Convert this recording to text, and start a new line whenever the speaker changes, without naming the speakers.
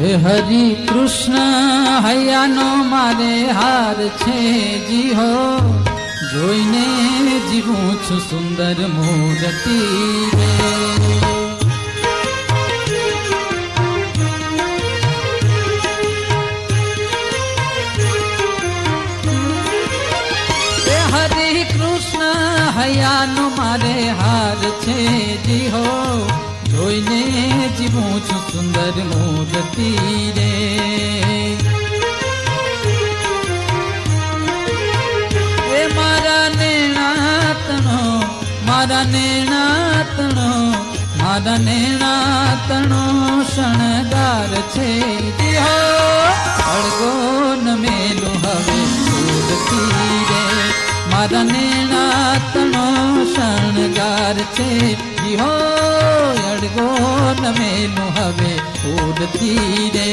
હે હરિ કૃષ્ણ હૈયાનો મારે હાર છે જી હો, જોઈને જીવું છું સુંદર મૂર્તિ રે. હરે કૃષ્ણ હૈયાનો મારે હાર છે જી હો, જોઈને જીવું છું સુંદર મૂર્તિ રે. એ મારા નેણાતણો, મારા નેણાતણો, મારા નેણાતણો શણગાર છે જી હો, અળગો ન મેલું હવે મૂર્તિ રે. મારા નેણાતણો શણગાર છે જી હો, અડગો ન મેલું હવે ઉડતી રે.